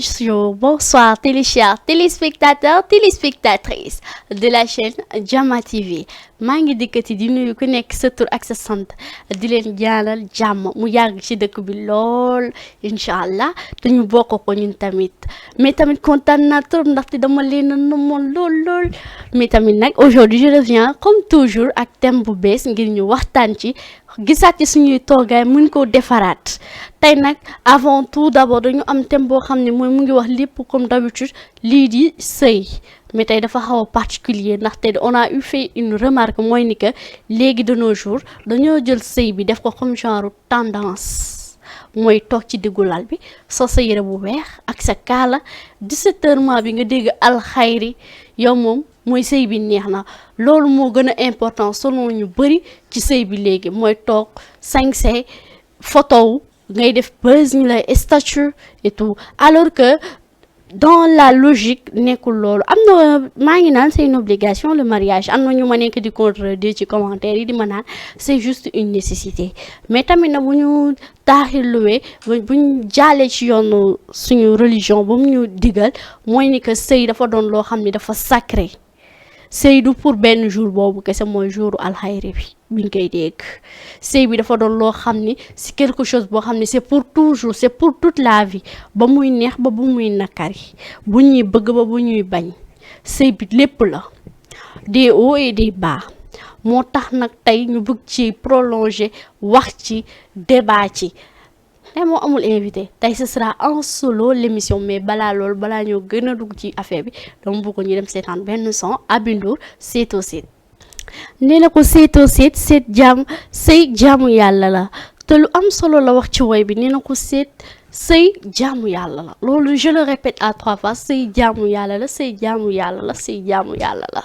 Bonjour, bonsoir, téléchers, téléspectateurs, téléspectatrices de la chaîne Jama TV. maa ngi dikkati di nuyu ku nekk sa tur ak sa sant di leen ñaanal jàmm mu yàgg ci dëkk bi lool incha allah te ñu bokk ko ñun tamit mais tamit kontaan naa trop ndaxte dama leen a namoon lool mais tamit nag aujourd'hui je reviens comme toujours ak thème bu bees ngir ñu waxtaan ci gisaat ci suñuy toogaay mun koo defaraat tey nag avant tout d'abord dañu am thème boo xam ne mooy mu ngi wax lépp comme d'habitude lii di sëy mais tey dafa xaw a particulier ndaxte on a eu fait une remarque mooy ni que léegi de nos jours dañoo jël sëy bi def ko comme genre tendance mooy toog ci diggu lal bi soo sa yére bu weex ak sa kaala 17h bi nga dégg alxayri yow moom mooy sëy bi neex na loolu moo gën a important selon ñu bëri ci sëy bi léegi mooy toog sañse photo ngay def buzz ñu lay statut et tout alors que dans la logique nekkul loolu am na maa ngi naan c'est une obligation le mariage am na ñu ma nekk di contredire ci commentaire yi di ma naan c'est juste une nécessité mais tamit na bu ñu taaxiluwee bu ñu jaalee ci yoonu suñu religion ba mu ñu digal mooy ni que sëy dafa doon loo xam ne dafa sacré sëy du pour benn jour boobu kese mooy jouru alxayri bi biñ koy dégg sëy bi dafa doon loo xam ni c'est quelque chose boo xam ni c'est pour toujours c'est pour toute la vie ba muy neex ba bu muy nakari bu ñuy bëgg ba bu ñuy bañ sëy bi lépp la des hauts et des bas moo tax nag tey ñu bëgg ci prolonger wax ci débat ci tey moo amul invité tey ce sera en solo l'émission mais balaa loolu balaa ñoo gën a dugg ci affaire bi dama bëgg ñu dem seetaan benn son Aby Ndour seetoo seet nee na ko seetoo seet sëy jaamu yàlla la te lu am solo la wax ci woy bi nee na ko sëy jaamu yàlla la loolu je le répète à 3 fois sëy jaamu yàlla la sëy jaamu yàlla la sëy jaamu yàlla la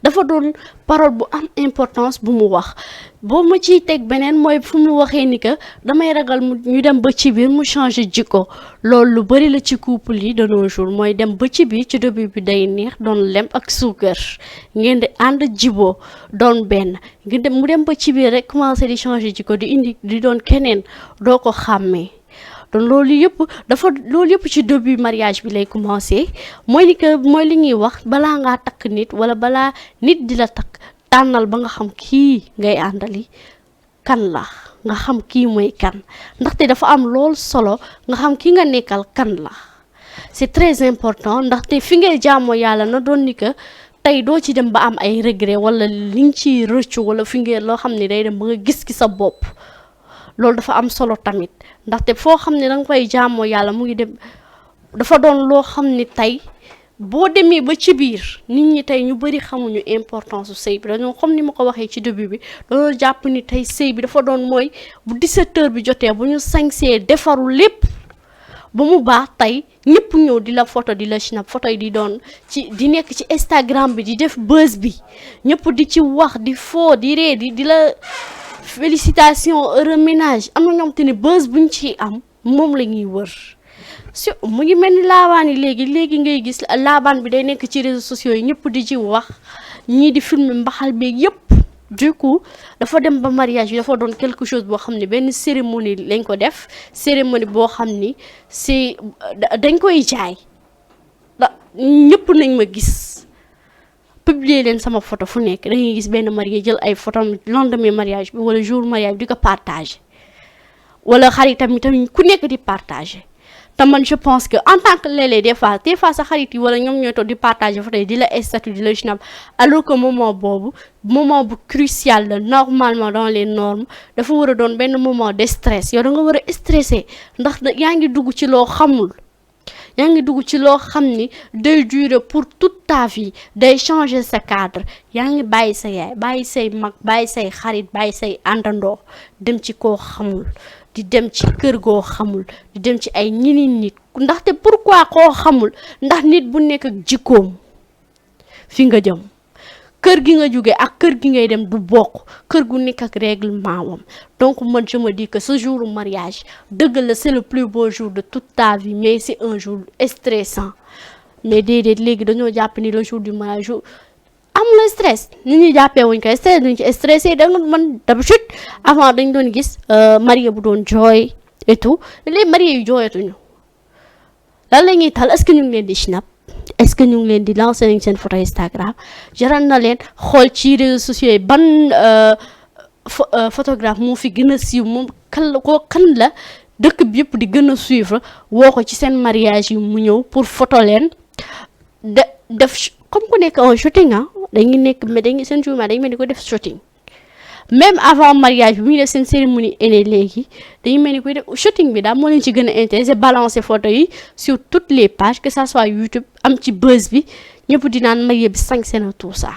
dafa doon parole bu am importance bu mu wax boo ma ciy teg beneen mooy fu mu waxee ni que damay ragal ñu dem ba ci biir mu changer jikko loolu lu bari la ci couple yi de nos jours mooy dem ba ci biir ci début bi day neex doon lem ak suukar ngeen di ànd jiboo doon benn ngeen dem mu dem ba ci biir rek commencer di changer jikko di indi di doon keneen doo ko xàmmee donc loolu yëpp ci début mariage bi lay commencer mooy ni que mooy li ñuy wax balaa ngaa takk nit wala balaa nit di la takk tànnal ba nga xam kii ngay àndali kan la nga xam kii mooy kan ndaxte dafa am lool solo nga xam ki nga nekkal kan la c'est très important ndaxte fi ngay jaamoo yàlla na doon ni que tey doo ci dem ba am ay regret wala liñ ci rëccu wala fi ngeen loo xam ne day dem ba nga gis ki sa bopp loolu dafa am solo tamit ndaxte foo xam ne danga koy jaamoo yàlla mu ngi dem dafa doon loo xam ne tey boo demee ba ci biir nit ñi tey ñu bari xamuñu importance su sëy bi dañoo comme ni ma ko waxee ci début bi dañoo jàpp ni tey sëy bi dafa doon mooy bu 17h bi jotee bu ñu sañsee defaru lépp ba mu baax tey ñëpp ñëw di la photo di la snap photo yi di doon di nekk ci Instagram bi di def buzz bi ñëpp di ci wax di foo di ree di la félicitation heureux ménage am na ñoom te ne buzz buñ ci am moom la ñuy wër mu ngi mel ni laabaan yi léegi ngay gis laabaan bi day nekk ci réseaux sociaux yi ñëpp di ci wax ñii di filmer mbaxal beeg yëpp du coup dafa dem ba mariage bi dafa doon quelque chose boo xam ne benn cérémonie lañ ko def cérémonie boo xam ni c'est dañ koy jaay ñëpp nañ ma gis publier leen sama photo fu nekk dañuy gis benn marié jël ay photo lendemain mariage bi wala jour mariage bi di ko partager wala xaritam tamit ku nekk di partager te man je pense que en tant que léeg-léeg des fois sa xarit yi wala ñoom ñooy toog di partager photo yi di la statut di la snap alors que moment bu crucial la normalement dans les normes dafa war a doon benn moment de stress yow da nga war a stressé ndax yaa ngi dugg ci loo xamul yaa ngi dugg ci loo xam ni day durer pour toute ta vie day changer sa cadre yaa ngi bàyyi sa yaay bàyyi say mag bàyyi say xarit bàyyi say àndandoo dem ci koo xamul di dem ci kër goo xamul di dem ci ay nit ndaxte pourquoi koo xamul ndax nit bu nekk ak jikkoom fi nga jëm kër gi nga jóge ak kër gi ngay dem du bokk kër gu nekk ak règlement wam donc man je me dis que ce jour mariage dëgg la c'est le plus beau jour de toute ta vie mais c'est un jour stressant mais déedéet léegi dañoo jàpp ni le jour du mariage amul stress nit ñi jàppee wuñ ko stress duñ ci stressé da nga man d'habitude avant dañ doon gis marié bu doon jooy et tout les mariés yu jooyatuñu lan la ñuy tal est-ce que ñu ngi leen di snap est-ce que ñu ngi leen di lancer nañ seen photo Instagram jaral na leen xool ci réseaux sociaux yi ban photographe moo fi gën a siiw moom kan la dëkk bi yëpp di gën a suivre woo ko ci seen mariage yi mu ñëw pour photo leen def comme ku nekk en shooting dañuy nekk mais dañuy seen jour dañuy mel ni ko def shooting même avant mariage bi muy def seen cérémonie aînée léegi dañuy mel ni koy def shooting bi daal moo leen ci gën a intéressé balancer photo yi sur toutes les pages que ça soit YouTube am ci buzz bi ñëpp di naan marié bi sañse na tout ça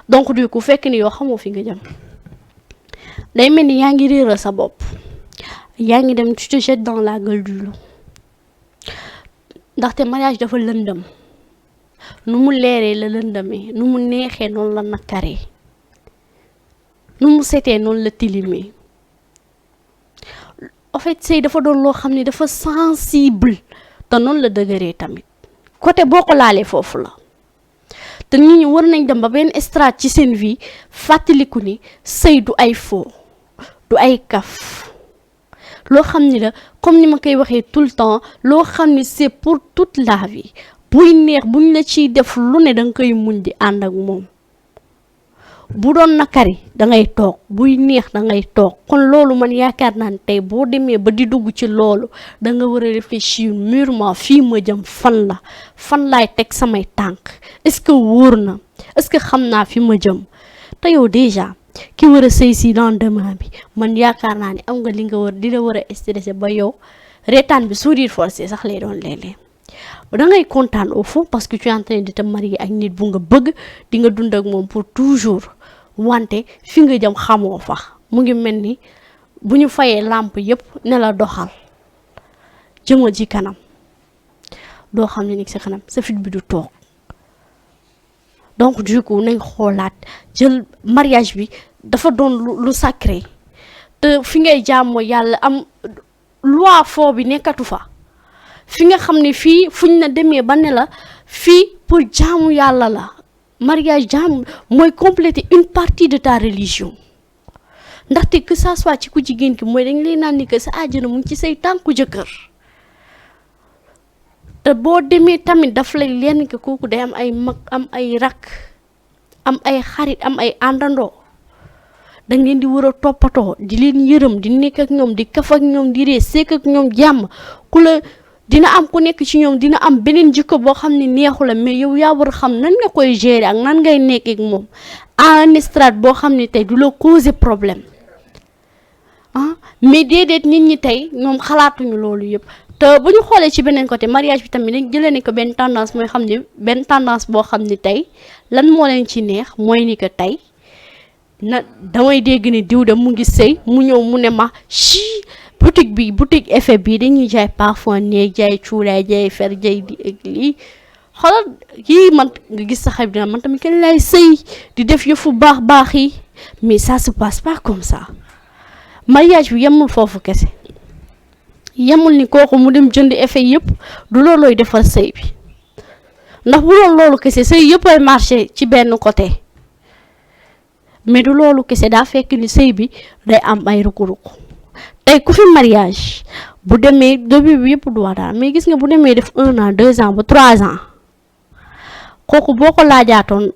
donc du coup fekk ni yow xamoo fi nga jëm day mel ni yaa ngi réeral sa bopp yaa ngi dem tu te jettes dans la gueule du loup ndaxte mariage dafa lëndëm nu mu leeree la lëndëmee nu mu neexee noonu la nakkaree nu mu setee noonu la tilimee en fait sëy dafa doon loo xam ne dafa sensible te noonu la dëgëree tamit côté boo ko laalee foofu la te nit ñi war nañ dem ba benn strat ci seen vie fàttaliku ni sëy du ay fo du ay kaf loo xam ni la comme ni ma koy waxee tout le temps loo xam ni c'est pour toute la vie buy neex buñ la ciy def lu ne danga koy muñ di ànd ak moom bu doon nakari dangay toog buy neex dangay toog kon loolu man yaakaar naa ne tey boo demee ba di dugg ci loolu danga war a réfléchir mûrement fii ma jëm fan laay teg samay tànk est-ce que wóor na est-ce que xam naa fi ma jëm te yow déjà ki war a sëy si lendemain bi man yaakaar naa ne am nga li nga war di la war a stressé ba yow reetaan bi sourire forcé sax lay doon léeg-léeg dangay kontaan au fond parce que tu es en train de te marier ak nit bu nga bëgg di nga dund ak moom pour toujours wante fi nga jëm xamoo fa mu ngi mel ni bu ñu fayee làmp yépp ne la doxal jëmal ji kanam doo xam ne ni sa kanam sa fit bi du toog donc du coup nañ xoolaat jël mariage bi dafa doon lu sacré te fi ngay jaamoo yàlla am loi foo bi nekkatu fa fi nga xam ne fii fuñ na demee ba ne la fii pour jaamu yàlla la mariage jaamu mooy compléter une partie de ta religion ndaxte que ça soit ci ku jigéen ki mooy dañ lay naan ni que sa àjjana mu ngi ci say tànku jëkkër te boo demee tamit daf lay lenn que kooku day am ay mag am ay rakk am ay xarit am ay àndandoo da ngeen di war a toppatoo di leen yërëm di nekk ak ñoom di kaf ak ñoom di ree sekk ak ñoom jàmm ku la dina am ku nekk ci ñoom dina am beneen jikko boo xam ne neexu la mais yow yaa war a xam nan nga koy gérer ak nan ngay nekk ak moom à un stade boo xam ne tey du la causer problème mais déedéet nit ñi tey ñoom xalaatuñu loolu yëpp te bu ñu xoolee ci beneen côté mariage bi tamit dañ jëlee ne ko benn tendance mooy xam ne benn tendance boo xam ne tey lan moo leen ci neex mooy ni que tey na damay dégg ni diw de mu ngi sëy mu ñëw mu ne ma boutique effet bi dañuy jaay parfum ne jaay cuuraay jaay fer jaay di ak lii xoolal yii man nga gis sa xarit dina man tamit kenn lay sëy di def yëfu baax yi mais ça se passe pas comme ça mariage bi yemul foofu kese yemul ni kooku mu dem jënd effet yëpp du loolooy defar sëy bi ndax bu doon loolu kese sëy yëpp ay marché ci benn côté mais du loolu kese daa fekk ni sëy bi day am ay ruku-ruku tey ku fi mariage bu demee début bi yëpp du dara mais gis nga bu demee def 1 an 2 ans ba 3 ans kooku boo ko laajaatoon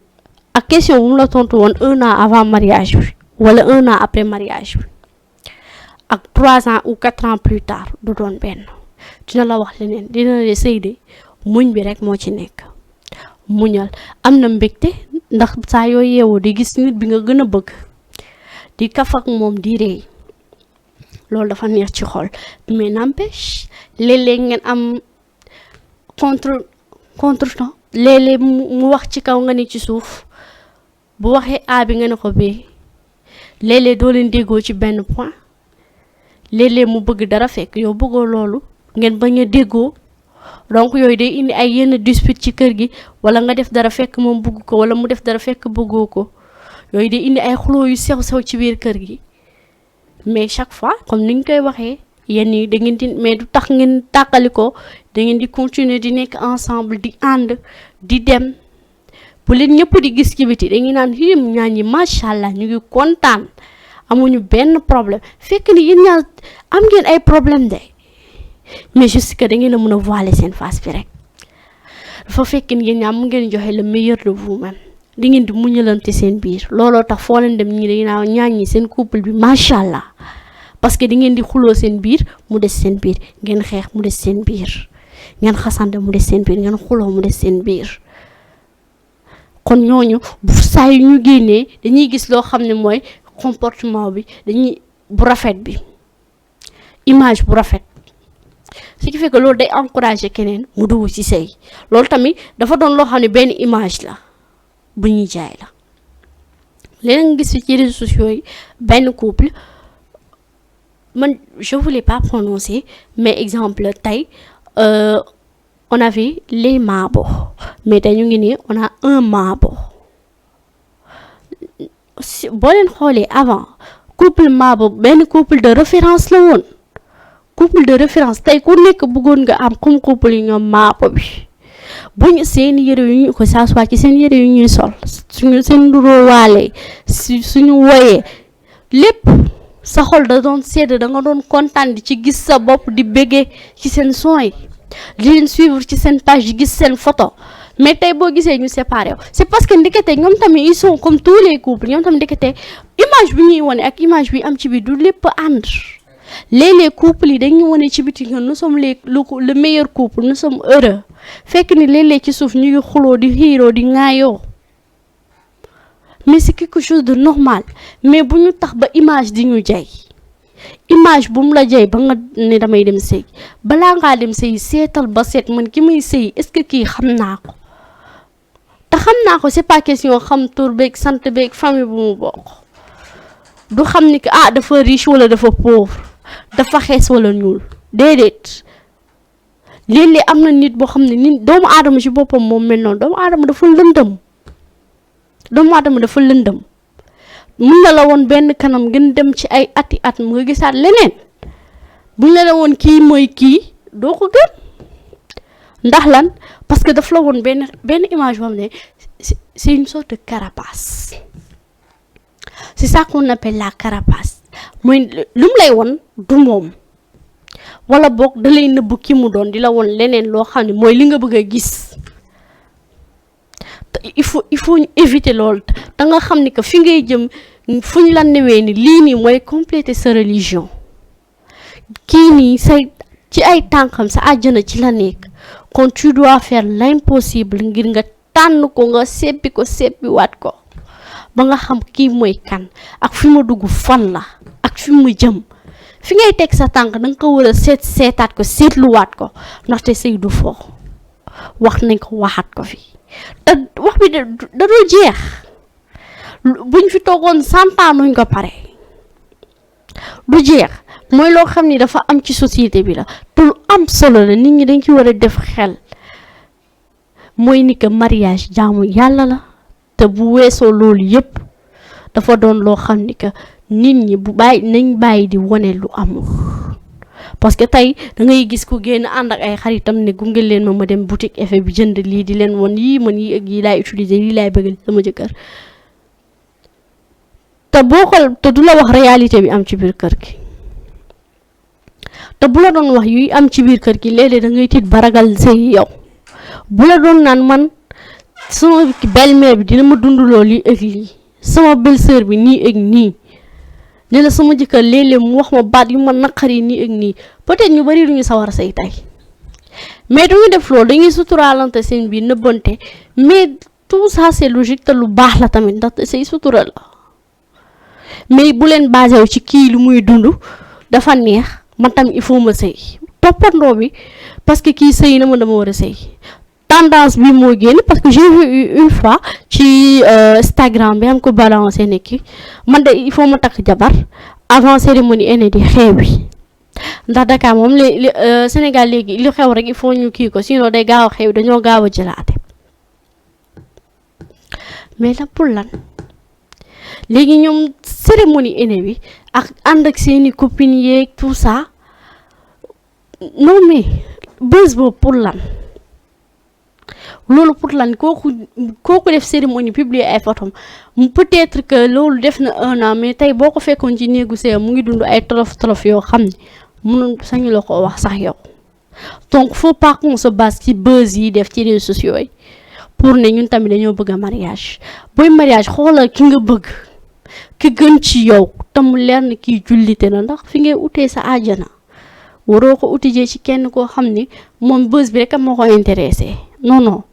ak question bu mu la tontu woon 1 an avant mariage bi wala 1 an après mariage bi ak 3 ans ou 4 ans plus tard du doon benn dina la wax leneen dina la sëy de muñ bi rek moo ci nekk muñal am na mbégte ndax saa yoo yeewoo di gis nit bi nga gën a bëgg di kaf ak moom di rey loolu dafa neex ci xol mais n'empêche léeg-léeg ngeen am contretemps léeg-léeg mu wax ci kaw nga ne ci suuf bu waxee A bi nga ne ko B léeg-léeg doo leen déggoo ci benn point léeg-léeg mu bëgg dara fekk yow bëggoo loolu ngeen bañ a déggoo donc yooyu day indi ay yenn dispute ci kër gi wala nga def dara fekk moom bëgg ko wala mu def dara fekk bëggoo ko yooyu day indi ay xuloo yu sew ci biir kër gi mais chaque fois comme ni ñu koy waxee yéen ñi da ngeen di mais du tax ngeen tàqali ko da ngeen di continuer di nekk ensemble di ànd di dem bu leen ñëpp di gis ci biti dañuy naan yéen ñaan ñi macha allah ñu ngi kontaan amuñu benn problème fekk ni yéen ñaar am ngeen ay problème de mais juste que da ngeen a mën a voiler seen face bi rek dafa fekk ni yéen ñaar mu ngeen joxe le meilleur de vous-même di ngeen di muñalante seen biir looloo tax foo leen dem ñi dañu naan ñaan ñi seen couple bi macha allah parce que di ngeen di xuloo seen biir mu des seen biir ngeen xeex mu des seen biir ngeen xasante mu des seen biir ngeen xuloo mu des seen biir kon ñooñu bu saa yu ñu génnee dañuy gis loo xam ne mooy comportement bi dañuy bu rafet bi image bu rafet ce qui fait que loolu day encourager keneen mu dugg ci sëy loolu tamit dafa doon loo xam ne benn image la bu ñuy jaay la léegi nga gis ci réseaux sociaux yi benn couple man je voulais pas prononcer mais exemple tey on avait les maabo mais tey ñu ngi nii on a un maabo boo leen xoolee avant couple maabo benn couple de référence la woon couple de référence tey ku nekk bëggoon nga am comme couple yi ñoom maabo bi buñu seen yëre yu ñu ko saa soit ci seen yëre yu ñuy sol suñu seen nduroowaale suñu woyee lépp sa xol da doon sedd da nga doon kontaan di ci gis sa bopp di béggee ci seen son yi di leen suivre ci seen page di gis seen photo mais tey boo gisee ñu séparé c'est parce que ndekete ñoom tamit ils sont comme tous les couples ñoom tamit ndekete image bi ñuy wone ak image bi am ci biir du lépp ànd léeg-léeg couple yi dañuy wone ci biti nga nous sommes le meilleur couple nous sommes heureux fekk ni léeg-léeg ci suuf ñu ngi xuloo di xiiroo di ŋaayoo mais c'est quelque chose de normal mais bu ñu tax ba image di ñu jay image bu mu la jay ba nga ne damay dem sëy balaa ngaa dem sëy seetal ba seet man ki may sëy est-ce que kii xam naa ko te xam naa ko c'est pas question xam tur beeg sant beeg famille bu mu bokk du xam ni que dafa riche wala dafa pauvre dafa xees wala ñuul déedéet léeg-léeg am na nit boo xam ne nit doomu aadama ci boppam moom mel noonu doomu aadama dafa lëndëm mun na la woon benn kanam ngeen dem ci ay ati at mu nga gisaat leneen buñ la woon kii mooy kii doo ko gën ndax lan parce que daf la woon benn image boo xam ne c'est une sorte de carapace c'est ça qu'on appelle la carapace mooy lu mu lay woon du moom wala boog da lay nëbb ki mu doon di la woon leneen loo xam ne mooy li nga bëgg a gis il faut ñu éviter loolu da nga xam ni que fi ngay jëm fu ñu la newee ni lii nii mooy compléter sa religion kii nii say ci ay tànkam sa àjjana ci la nekk kon tu dois faire l'impossible ngir nga tànn ko nga seppiwaat ko ba nga xam kii mooy kan ak fi ma dugg fan la ak fi mu jëm fi ngay teg sa tànk da nga ko war a seetaat ko seetluwaat ko ndaxte sëy du fo wax nañ ko waxaat ko fi te wax bi da dul jeex buñ fi toogoon 100 ans nuñ ko pare du jeex mooy loo xam ni dafa am ci société bi la te lu am solo la nit ñi dañ ci war a def xel mooy ni que mariage jaamu yàlla la te bu weesoo loolu yépp dafa doon loo xam ni que nit ñi nañ bàyyi di wone lu amul parce que tey da ngay gis ku génn ànd ak ay xaritam ne gunge leen ma dem boutique effet bi jënd lii di leen won yii man yii ak yii laay utiliser lii laay bëgg sama jëkkër te du la wax réalité bi am ci biir kër gi te bu la doon wax yuy am ci biir kër gi léeg-léeg da ngay tiit baragal sëy yow bu la doon naan man sama belle-mère bi dina ma dunduloo lii ak lii sama belle-sœur bi nii ak nii ne la sama jëkkër léeg-léeg mu wax ma baat yu ma naqari nii ak nii peut-être ñu bari duñu sawar say tey mais duñu def loolu dañuy suturaalante seen biir nëbbante mais tout ça c'est logique te lu baax la tamit ndax say sutura la mais bu leen basé wu ci kii lu muy dund dafa neex man tam il faut ma sëy toppandoo bi parce que kii sëy na ma dama war a sëy tendance bi moo génn parce que j'ai vu une fois ci Instagram bi am ko balancé nekki man de il faut ma takk jabar avant cérémonie aînée di xew bi ndax Dakar moom Sénégal léegi li xew rek il faut ñu kii ko sinon day gaaw a xew dañoo gaaw a jëlaate mais la pour lan léegi ñoom cérémonie aînée bi ak ànd ak seeni copines yeeg tout ça non mais bés boobu pour lan loolu pour lan kooku def cérémonie publier ay photos peut-être que loolu def na 1 an mais tey boo ko fekkoon ci néegu sëy mu ngi dund ay tolof yoo xam ne mënoon sañu la ko wax sax yow donc faut pas qu'on se base ci buzz yi def ci réseaux sociaux yi pour ne ñun tamit dañoo bëgg a mariage booy mariage xoolal ki nga bëgg ki gën ci yow te mu leer na kii jullite na ndax fi ngay utee sa àjjana waroo ko utijee ci kenn koo xam ni moom buzz bi rek a moo ko intéressé non non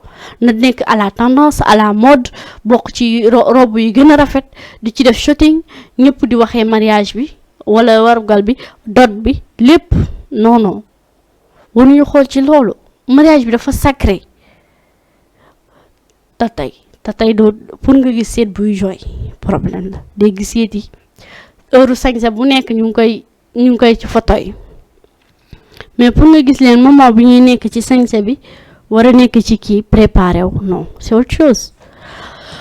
na nekk à la tendance à la mode bokk ci robe yi gën a rafet di ci def shooting ñëpp di waxee mariage bi wala warugal bi dot bi lépp non non waruñu xool ci loolu mariage bi dafa sacré te tey doo pour nga gis seet buy jooy problème la dégg seet yi heure sañse bu nekk ñu ngi koy ci photo yi mais pour nga gis leen moment bi ñuy nekk ci sañse bi war a nekk ci kii préparé wu non c'est autre chose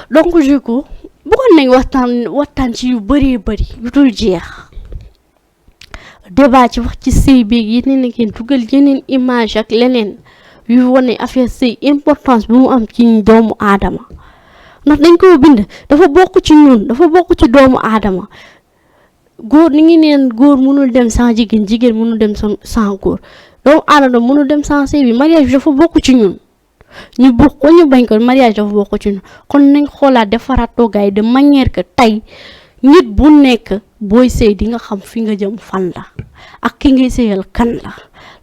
donc du coup bëggoon nañ waxtaan ci yu bëree bëri yu dul jeex débat ci wax ci sëy beeg yeneen ak yéen dugal yeneen image ak leneen yu wane affaire sëy importance bi mu am ci doomu aadama ndax dañ ko bind dafa bokk ci ñun dafa bokk ci doomu aadama góor ni ngi neen góor mënul dem sans jigéen jigéen mënul dem sans góor doomu aadama mënul dem sans sëy bi mariage bi dafa bokk ci ñun ñu bokk ko ñu bañ ko mariage dafa bokk ci ñun kon nañ xoolaat defaraat toogaay de manière que tey nit bu nekk booy sëy di nga xam fi nga jëm fan la ak ki ngay sëyal kan la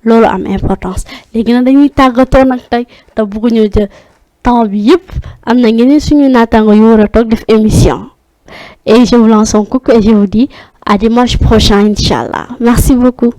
loolu am importance léegi nag dañuy tàggatoo nag tey te bëgg ñu jël temps bi yëpp am na ngeen suñu naataango yu war a toog def émission et je vous lance un coucou et je vous dis à dimanche prochain inchallah merci beaucoup.